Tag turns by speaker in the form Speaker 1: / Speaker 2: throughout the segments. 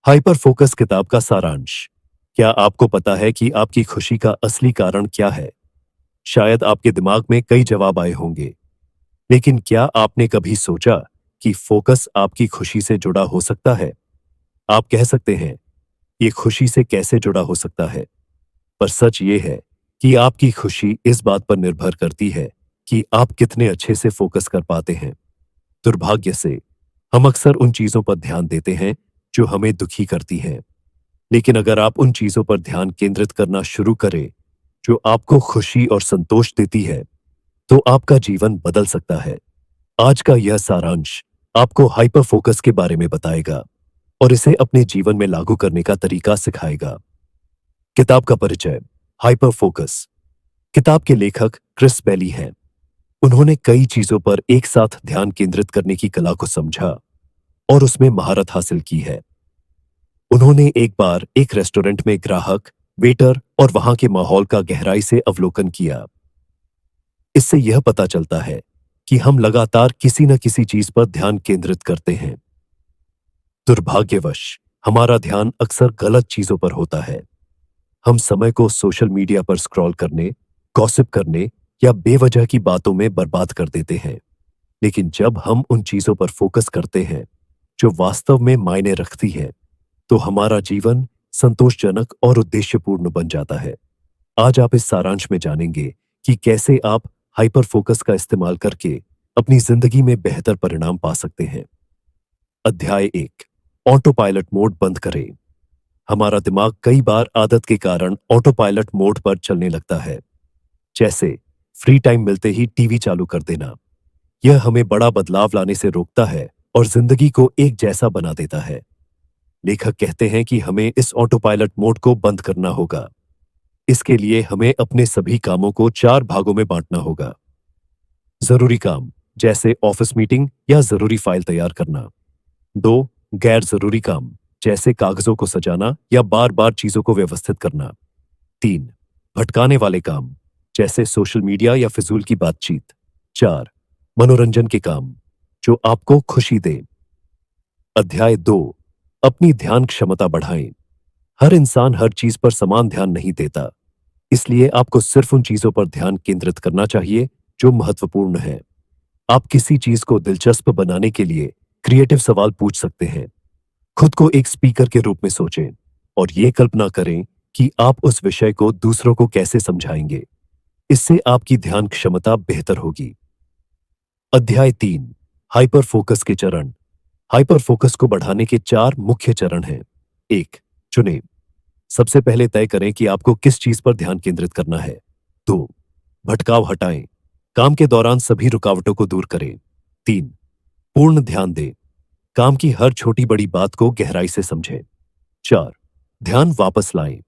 Speaker 1: Hyper focus किताब का सारांश। क्या आपको पता है कि आपकी खुशी का असली कारण क्या है? शायद आपके दिमाग में कई जवाब आए होंगे, लेकिन क्या आपने कभी सोचा कि फोकस आपकी खुशी से जुड़ा हो सकता है? आप कह सकते हैं, ये खुशी से कैसे जुड़ा हो सकता है? पर सच ये है कि आपकी खुशी इस बात पर निर्भर करती है कि आप कितने अच्छे से फोकस कर पाते हैं। दुर्भाग्य से हम अक्सर उन चीजों पर ध्यान देते हैं जो हमें दुखी करती हैं। लेकिन अगर आप उन चीजों पर ध्यान केंद्रित करना शुरू करें जो आपको खुशी और संतोष देती है, तो आपका जीवन बदल सकता है। आज का यह सारांश आपको हाइपर फोकस के बारे में बताएगा और इसे अपने जीवन में लागू करने का तरीका सिखाएगा। किताब का परिचय। Hyper focus. किताब के लेखक क्रिस बेली हैं। उन्होंने कई चीजों पर एक साथ ध्यान केंद्रित करने की कला को समझा और उसमें महारत हासिल की है। उन्होंने एक बार एक रेस्टोरेंट में ग्राहक, वेटर और वहां के माहौल का गहराई से अवलोकन किया। इससे यह पता चलता है कि हम लगातार किसी न किसी चीज पर ध्यान केंद्रित करते हैं। दुर्भाग्यवश हमारा ध्यान अक्सर गलत चीजों पर होता है। हम समय को सोशल मीडिया पर स्क्रॉल करने, गॉसिप करने या बेवजह की बातों में बर्बाद कर देते हैं। लेकिन जब हम उन चीजों पर फोकस करते हैं जो वास्तव में मायने रखती है, तो हमारा जीवन संतोषजनक और उद्देश्यपूर्ण बन जाता है। आज आप इस सारांश में जानेंगे कि कैसे आप हाइपर फोकस का इस्तेमाल करके अपनी जिंदगी में बेहतर परिणाम पा सकते हैं। अध्याय 1। ऑटो पायलट मोड बंद करें। हमारा दिमाग कई बार आदत के कारण ऑटो पायलट मोड पर चलने लगता है, जैसे फ्री टाइम मिलते ही टीवी चालू कर देना। यह हमें बड़ा बदलाव लाने से रोकता है और जिंदगी को एक जैसा बना देता है। लेखक कहते हैं कि हमें इस ऑटो पायलट मोड को बंद करना होगा। इसके लिए हमें अपने सभी कामों को 4 भागों में बांटना होगा। जरूरी काम, जैसे ऑफिस मीटिंग या जरूरी फाइल तैयार करना। 2 गैर जरूरी काम, जैसे कागजों को सजाना या बार बार चीजों को व्यवस्थित करना। 3 भटकाने वाले काम, जैसे सोशल मीडिया या फिजूल की बातचीत। 4 मनोरंजन के काम, जो आपको खुशी दे। अध्याय 2। अपनी ध्यान क्षमता बढ़ाएं। हर इंसान हर चीज पर समान ध्यान नहीं देता, इसलिए आपको सिर्फ उन चीजों पर ध्यान केंद्रित करना चाहिए जो महत्वपूर्ण है। आप किसी चीज को दिलचस्प बनाने के लिए क्रिएटिव सवाल पूछ सकते हैं। खुद को एक स्पीकर के रूप में सोचें और ये कल्पना करें कि आप उस विषय को दूसरों को कैसे समझाएंगे। इससे आपकी ध्यान क्षमता बेहतर होगी। अध्याय 3। हाइपर फोकस के चरण। हाइपर फोकस को बढ़ाने के 4 मुख्य चरण हैं। 1 चुनें। सबसे पहले तय करें कि आपको किस चीज पर ध्यान केंद्रित करना है। 2 भटकाव हटाएं। काम के दौरान सभी रुकावटों को दूर करें। 3 पूर्ण ध्यान दें। काम की हर छोटी बड़ी बात को गहराई से समझें। 4 ध्यान वापस लाएं।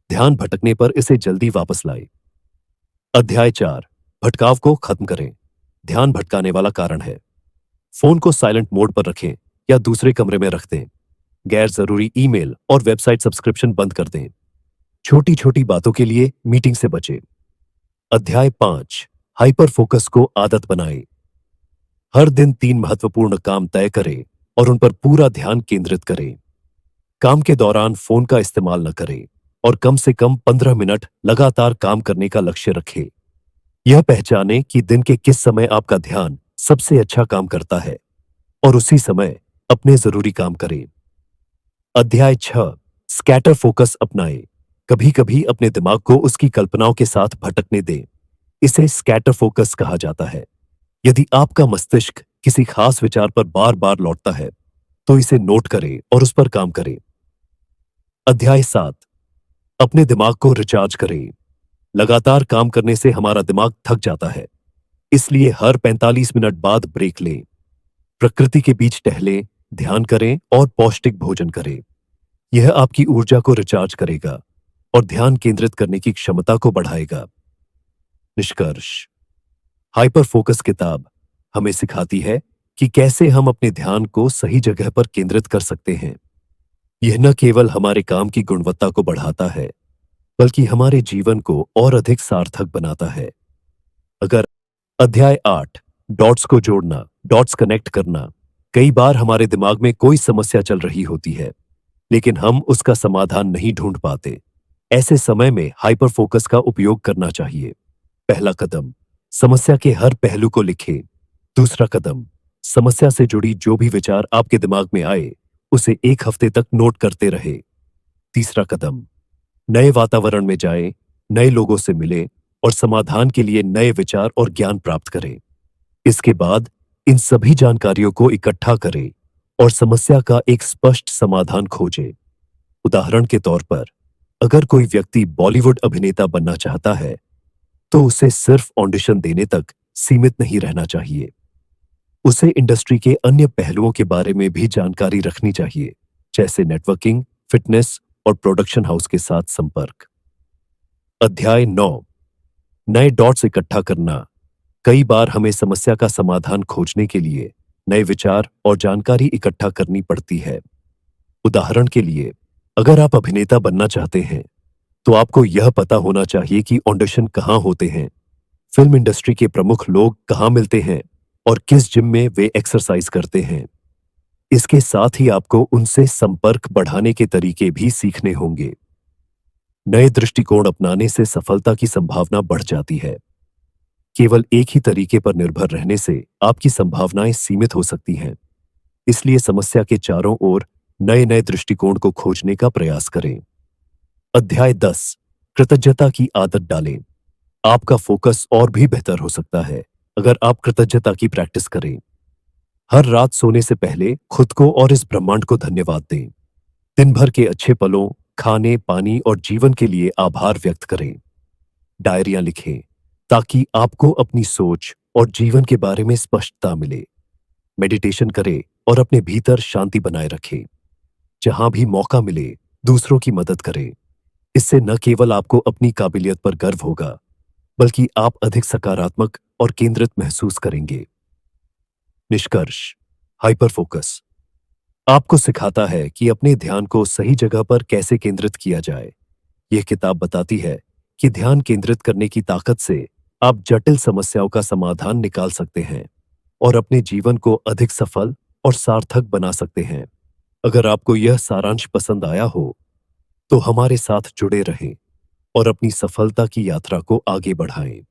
Speaker 1: ध्यान भटकने पर इसे जल्दी वापस लाएं। अध्याय 4। भटकाव को खत्म करें। ध्यान भटकाने वाला कारण है। फोन को साइलेंट मोड पर रखें या दूसरे कमरे में रख दें। गैर जरूरी ईमेल और वेबसाइट सब्सक्रिप्शन बंद कर दें। छोटी छोटी बातों के लिए मीटिंग से बचें। अध्याय 5। हाइपर फोकस को आदत बनाएं। हर दिन 3 महत्वपूर्ण काम तय करें और उन पर पूरा ध्यान केंद्रित करें। काम के दौरान फोन का इस्तेमाल न करें और कम से कम 15 मिनट लगातार काम करने का लक्ष्य रखें। यह पहचानें कि दिन के किस समय आपका ध्यान सबसे अच्छा काम करता है और उसी समय अपने जरूरी काम करें। अध्याय 6। स्कैटर फोकस अपनाएं। कभी कभी अपने दिमाग को उसकी कल्पनाओं के साथ भटकने दें। इसे स्कैटर फोकस कहा जाता है। यदि आपका मस्तिष्क किसी खास विचार पर बार बार लौटता है, तो इसे नोट करें और उस पर काम करें। अध्याय 7। अपने दिमाग को रिचार्ज करें। लगातार काम करने से हमारा दिमाग थक जाता है, इसलिए हर 45 मिनट बाद ब्रेक लें। प्रकृति के बीच टहलें, ध्यान करें और पौष्टिक भोजन करें। यह आपकी ऊर्जा को रिचार्ज करेगा और ध्यान केंद्रित करने की क्षमता को बढ़ाएगा। निष्कर्ष। हाइपर फोकस किताब हमें सिखाती है कि कैसे हम अपने ध्यान को सही जगह पर केंद्रित कर सकते हैं। यह न केवल हमारे काम की गुणवत्ता को बढ़ाता है, बल्कि हमारे जीवन को और अधिक सार्थक बनाता है। अगर अध्याय 8। डॉट्स को जोड़ना, डॉट्स कनेक्ट करना। कई बार हमारे दिमाग में कोई समस्या चल रही होती है, लेकिन हम उसका समाधान नहीं ढूंढ पाते। ऐसे समय में हाइपर फोकस का उपयोग करना चाहिए। पहला कदम, समस्या के हर पहलू को लिखें। दूसरा कदम, समस्या से जुड़ी जो भी विचार आपके दिमाग में आए, उसे 1 हफ्ते तक नोट करते रहे। तीसरा कदम, नए वातावरण में जाएं, नए लोगों से मिलें और समाधान के लिए नए विचार और ज्ञान प्राप्त करें। इसके बाद इन सभी जानकारियों को इकट्ठा करें और समस्या का एक स्पष्ट समाधान खोजें। उदाहरण के तौर पर, अगर कोई व्यक्ति बॉलीवुड अभिनेता बनना चाहता है, तो उसे सिर्फ ऑडिशन देने तक सीमित नहीं रहना चाहिए। उसे इंडस्ट्री के अन्य पहलुओं के बारे में भी जानकारी रखनी चाहिए, जैसे नेटवर्किंग, फिटनेस और प्रोडक्शन हाउस के साथ संपर्क। अध्याय 9, नए डॉट्स इकट्ठा करना। कई बार हमें समस्या का समाधान खोजने के लिए नए विचार और जानकारी इकट्ठा करनी पड़ती है। उदाहरण के लिए, अगर आप अभिनेता बनना चाहते हैं, तो आपको यह पता होना चाहिए कि ऑडिशन कहाँ होते हैं, फिल्म इंडस्ट्री के प्रमुख लोग कहाँ मिलते हैं और किस जिम में वे एक्सरसाइज करते हैं। इसके साथ ही आपको उनसे संपर्क बढ़ाने के तरीके भी सीखने होंगे। नए दृष्टिकोण अपनाने से सफलता की संभावना बढ़ जाती है। केवल एक ही तरीके पर निर्भर रहने से आपकी संभावनाएं सीमित हो सकती हैं। इसलिए समस्या के चारों ओर नए नए दृष्टिकोण को खोजने का प्रयास करें। अध्याय 10, कृतज्ञता की आदत डालें। आपका फोकस और भी बेहतर हो सकता है अगर आप कृतज्ञता की प्रैक्टिस करें। हर रात सोने से पहले खुद को और इस ब्रह्मांड को धन्यवाद दें। दिन भर के अच्छे पलों, खाने, पानी और जीवन के लिए आभार व्यक्त करें। डायरियां लिखें ताकि आपको अपनी सोच और जीवन के बारे में स्पष्टता मिले। मेडिटेशन करें और अपने भीतर शांति बनाए रखें। जहां भी मौका मिले, दूसरों की मदद करें। इससे न केवल आपको अपनी काबिलियत पर गर्व होगा, बल्कि आप अधिक सकारात्मक और केंद्रित महसूस करेंगे। निष्कर्ष, हाइपर फोकस आपको सिखाता है कि अपने ध्यान को सही जगह पर कैसे केंद्रित किया जाए। यह किताब बताती है कि ध्यान केंद्रित करने की ताकत से आप जटिल समस्याओं का समाधान निकाल सकते हैं और अपने जीवन को अधिक सफल और सार्थक बना सकते हैं। अगर आपको यह सारांश पसंद आया हो, तो हमारे साथ जुड़े रहें और अपनी सफलता की यात्रा को आगे बढ़ाएं।